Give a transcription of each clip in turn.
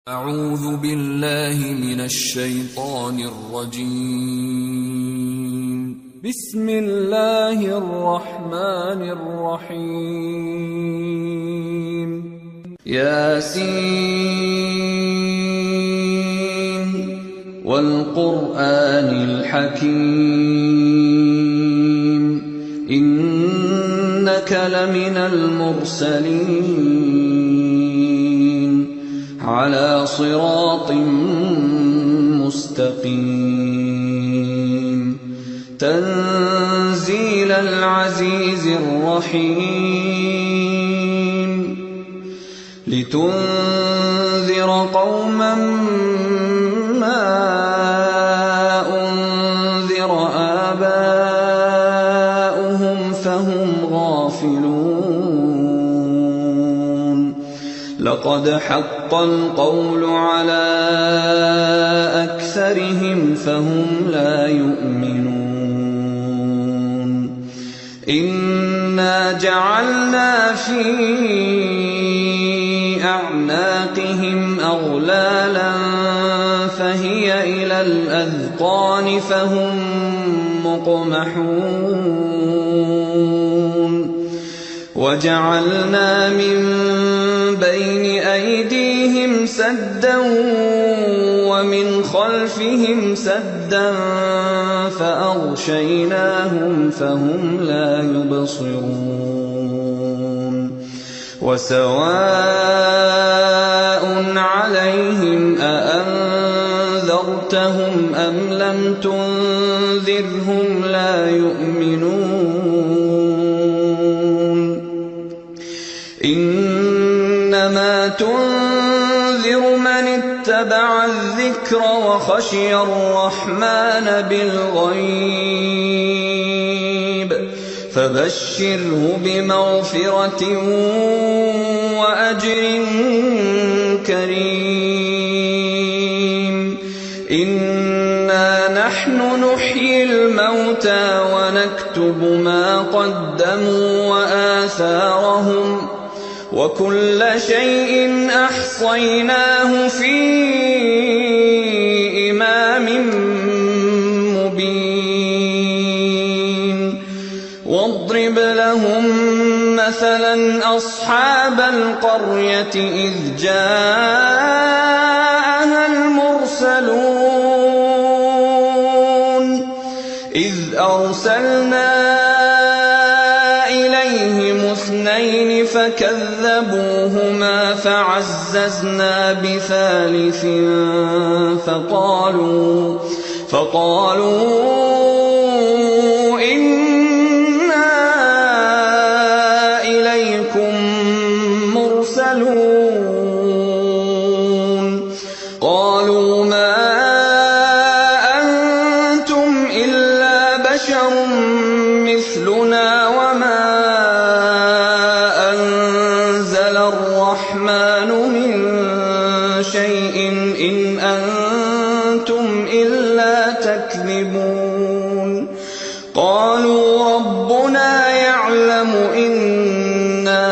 أعوذ بالله من الشيطان الرجيم. بسم الله الرحمن الرحيم. ياسين والقرآن الحكيم إنك لمن المرسلين على صراط مستقيم تنزيل العزيز الرحيم لتنذر قوما ما أنذر آباؤهم فهم غافلون لقد حق القول على أكثرهم فهم لا يؤمنون إنا جعلنا في أعناقهم أغلالا فهي إلى الأذقان فهم مقمحون وجعلنا من بين أيديهم سدا ومن خلفهم سدا فأغشيناهم فهم لا يبصرون وسواء عليهم أأنذرتهم أم لم تنذرهم لا يؤمنون إنما تنذر من اتبع الذكر وخشي الرحمن بالغيب فبشره بمغفرة وأجر كريم إنا نحن نحيي الموتى ونكتب ما قدموا وآثارهم وكل شيء أحصيناه في إمام مبين واضرب لهم مثلا أصحاب القرية إذ جاءها المرسلون إذ أرسلنا إليهم اثنين فكذبوهما فعززنا بثالث فقالوا إنا إليكم مرسلون قالوا ما أنتم إلا بشر مثلنا وما أنزل الرحمن من شيء إن أنتم إلا تكذبون قالوا ربنا يعلم إنا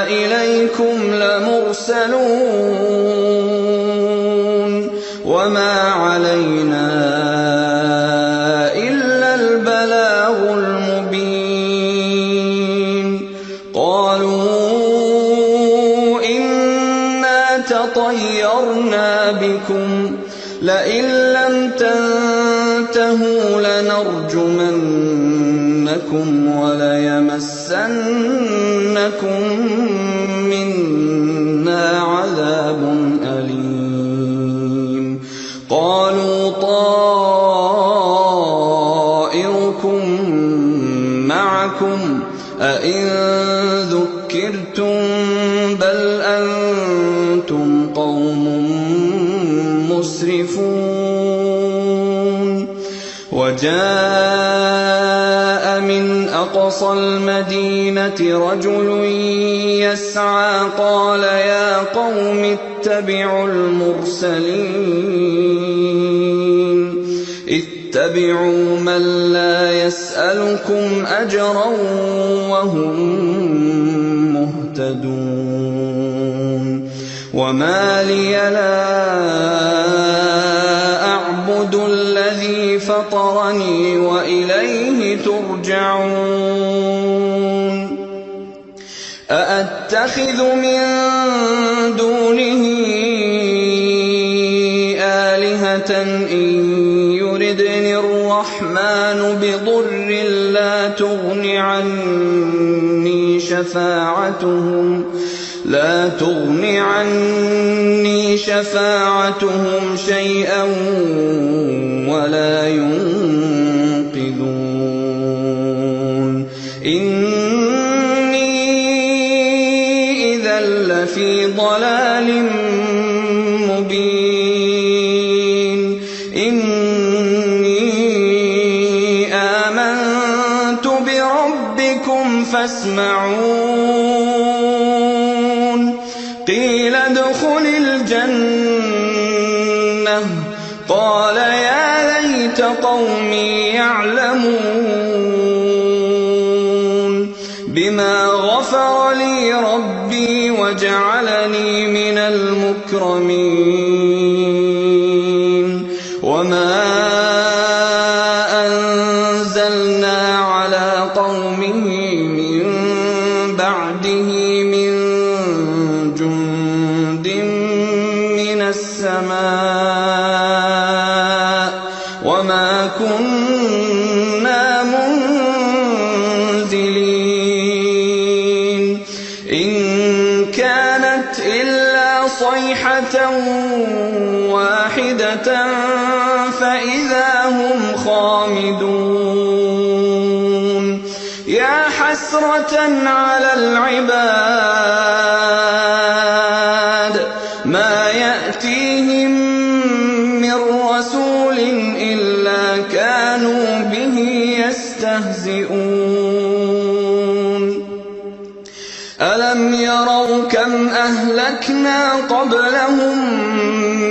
إليكم لمرسلون وما علينا إلا البلاغ المبين قالوا إنا تطيرنا بكم لئن لم تنتهوا لنرجمنكم وليمسنكم منا عذاب أليم قالوا طائركم معكم أئن ذكرتم بل أنتم قوم مسرفون وجاء من أقصى المدينة رجل يسعى قال يا قوم اتبعوا المرسلين اتبعوا من لا يسألكم أجرا وهم مهتدون وما لي لا أعبد الذي فطرني وإليه ترجعون أأتخذ من دونه آلهة إن يردني الرحمن بضر لا تغن عني شفاعتهم شيئا ولا ينقذون إني إذا لفي ضلال مبين إني آمنت بربكم فاسمعون قيل ادخل الجنة قال يا ليت قومي يعلمون بما غفر لي ربي وجعلني من المكرمين وما أنزلنا على قومه من بعده من جند من السماء وما كنا منزلين إن كانت إلا صيحة واحدة فإذا هم خامدون يا حسرة على العباد ما يأتيهم من رسول إلا كانوا به يستهزئون ألم يروا كم أهلكنا قبلهم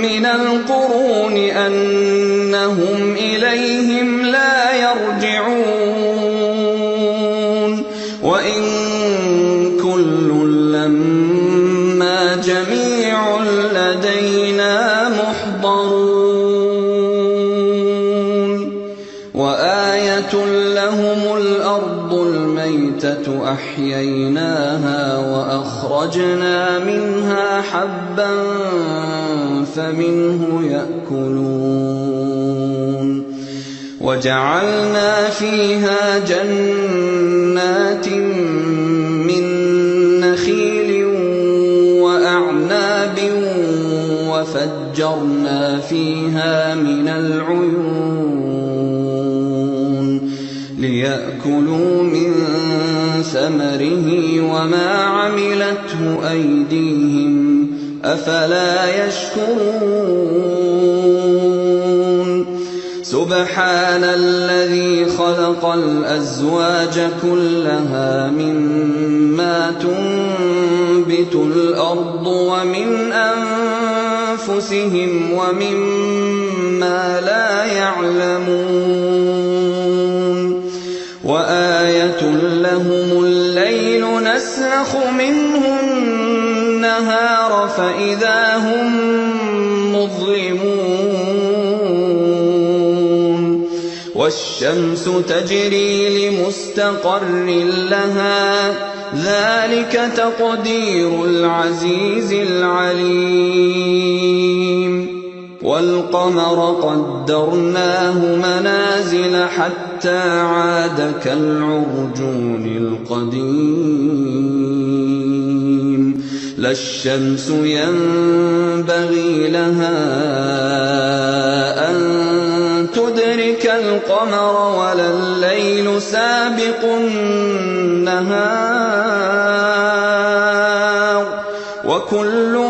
من القرون أنهم إليهم لا يرجعون وإن كل لما جميع لدينا محضرون وآية لهم الأرض الميتة أحييناها وأخرجنا منها حبا فمنه يأكلون وجعلنا فيها جنات من نخيل وأعناب وفجرنا فيها من العيون ليأكلوا من ثمره وما عملته أيديهم أفلا يشكرون سبحان الذي خلق الأزواج كلها مما تنبت الأرض ومن أنفسهم ومما لا يعلمون وآية لهم الليل نسلخ منه النهار فإذا هم مظلمون والشمس تجري لمستقر لها ذلك تقدير العزيز العليم والقمر قدرناه منازل حتى عاد كالعرجون القديم لا الشمس ينبغي لها أن تدرك القمر ولا الليل سابق النهار وكل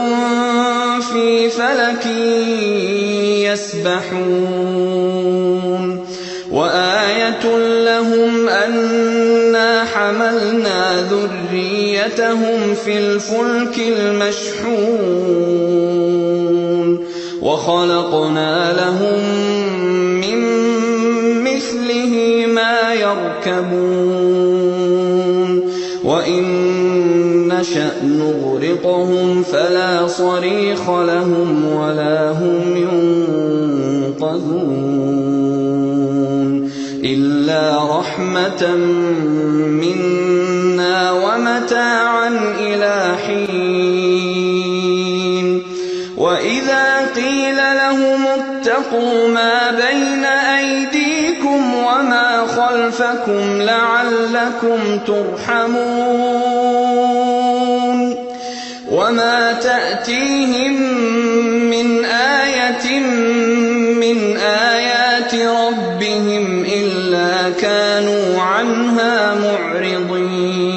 في فلك يسبحون وآية لهم أنا حملنا ذريتهم في الفلك المشحون وخلقنا لهم من مثله ما يركبون وإن نشأ نغرقهم يرهقهم فلا صريخ لهم ولا هم ينقذون إلا رحمة منا ومتاعا إلى حين وإذا قيل لهم اتقوا ما بين أيديكم وما خلفكم لعلكم ترحمون وما تأتيهم من آية من آيات ربهم إلا كانوا عنها معرضين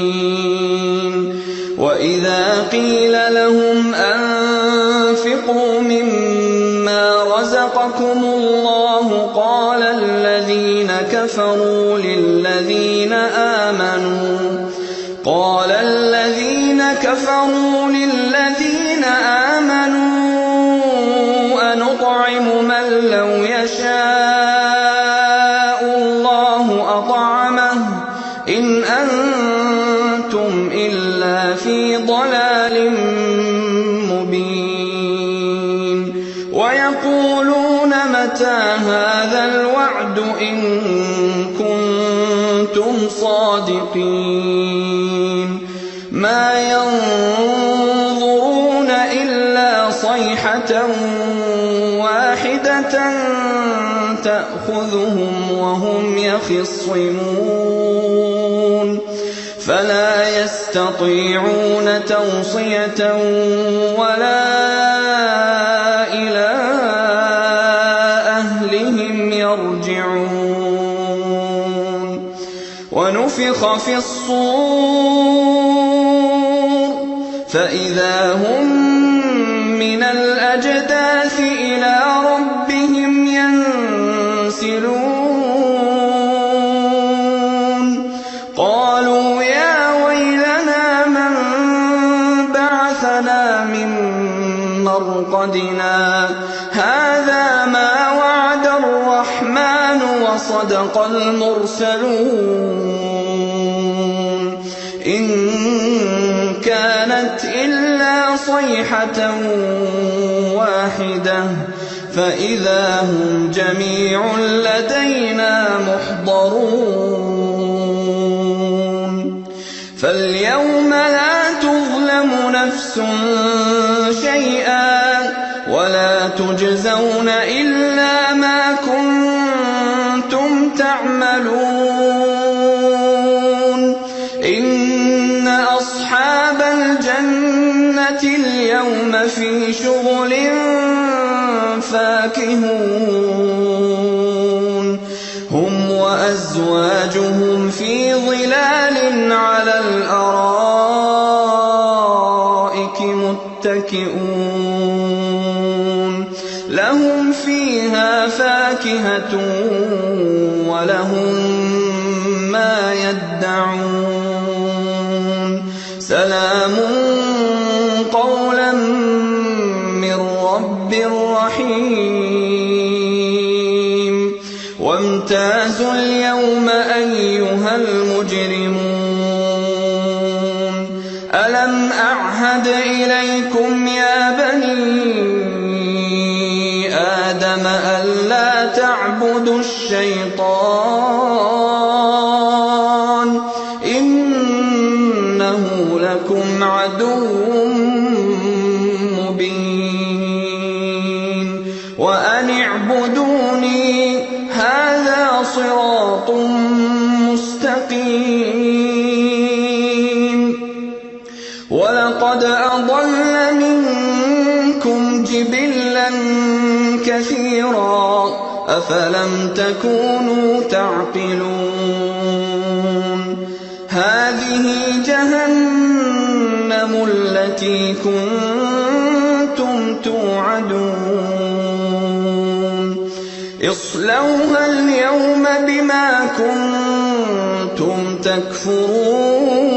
وإذا قيل لهم أنفقوا مما رزقكم الله قال الذين كفروا للذين آمنوا أنطعم من لو يشاء الله أطعمه إن أنتم إلا في ضلال مبين ويقولون متى هذا الوعد إن كنتم صادقين ما ينظرون إلا صيحة واحدة تأخذهم وهم يخصمون فلا يستطيعون توصية ولا إلى أهلهم يرجعون ونفخ في الصور فإذا هم من الأجداث إلى ربهم ينسلون قالوا يا ويلنا من بعثنا من مرقدنا هذا ما وعد الرحمن وصدق المرسلون إن كانت إلا صيحة واحدة فإذا هم جميع لدينا محضرون فاليوم لا تظلم نفس شيئا ولا تجزون إلا ما كنتم تعملون إن أصحاب الجنة اليوم في شغل فاكهون هم وأزواجهم في ظلال على الأرائك متكئون لهم فيها فاكهة ولهم ما يدعون سلام قولا من رب رحيم وامتازوا اليوم أيها المجرمون ألم أعهد إليكم يا بني آدم ألا تعبدوا الشيطان إنه لكم عدو مبين وأن اعبدوني هذا صراط مستقيم ولقد أضل منكم جبلا كثيرا أفلم تكونوا تعقلون هذه جهنم التي كنتم توعدون اصلوها اليوم بما كنتم تكفرون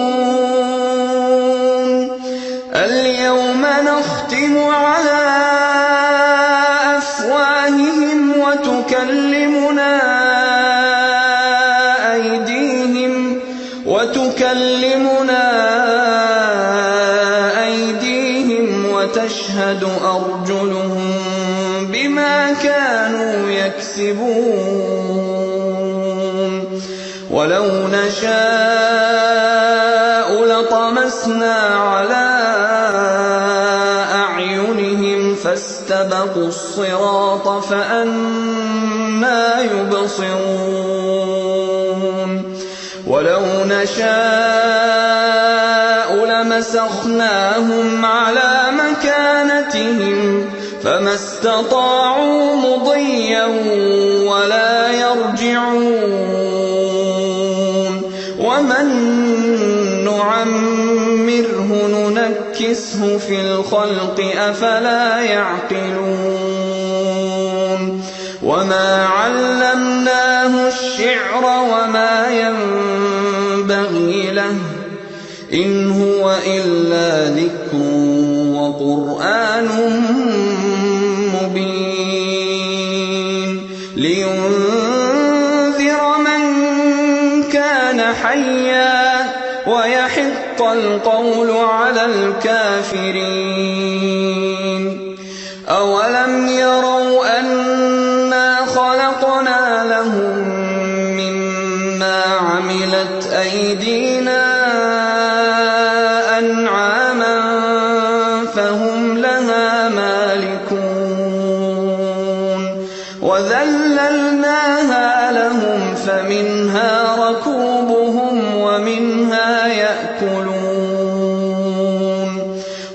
اليوم نختم على أفواههم وتكلمنا أيديهم أرجلهم بما كانوا يكسبون ولو نشاء لطمسنا على أعينهم فاستبقوا الصراط فأنى يبصرون ولو نشاء لمسخناهم على مكانتهم فما استطاعوا مضيا ولا يرجعون ومن نعمره ننكسه في الخلق أفلا يعقلون وما علمناه الشعر وما ينبغي له إن هو إلا ذكر وقرآن مبين لينذر من كان حيا ويحق القول على الكافرين أولم يروا أنا خلقنا لهم مما عملت أيدينا أنعاما فهم لها مالكون وذللناها لهم فمنها ركوبهم ومنها يأكلون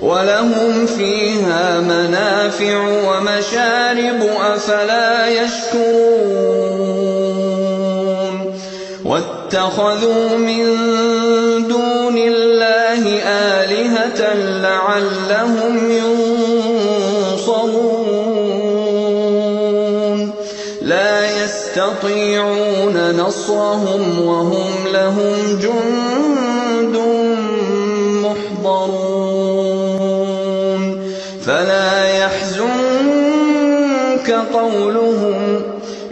ولهم فيها منافع ومشارب أفلا يشكرون واتخذوا من دون الله آلهة لعلهم ينصرون لا يستطيعون نصرهم وهم لهم جند محضرون فلا يحزنك قولهم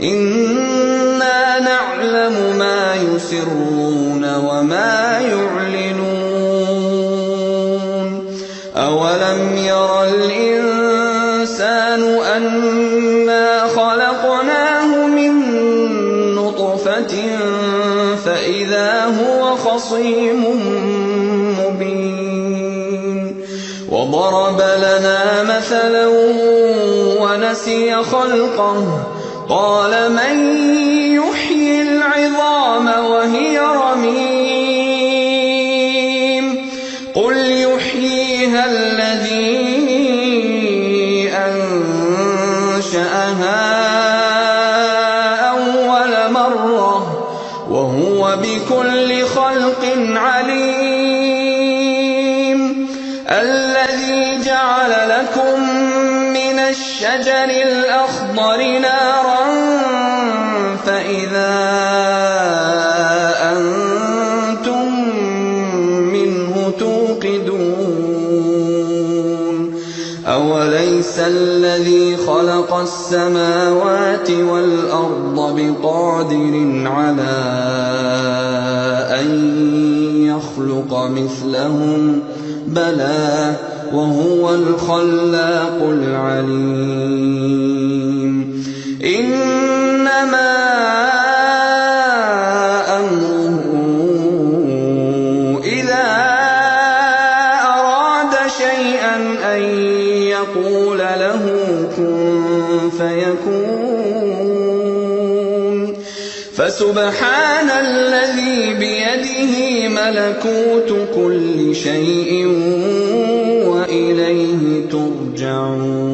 إنا نعلم ما يسرون وما يعلنون أولم ير الإنسان أنا خلقناه من نطفة فإذا هو خصيم مبين وضرب لنا مثلا ونسي خلقه قال من يحيي العظام وهي رميم قل يحييها الذي أنشأها أول مرة وهو بكل خلق عليم الذي جعل لكم من الشجر الأخضر نارا فإذا أنتم منه توقدون أوليس الذي خلق السماوات والأرض بقادر على أن يخلق مثلهم بلى وهو الخلاق العليم إنما أمره إذا أراد شيئا أن يقول له كن فيكون فسبحان الذي بيده ملكوت كل شيء وإليه ترجعون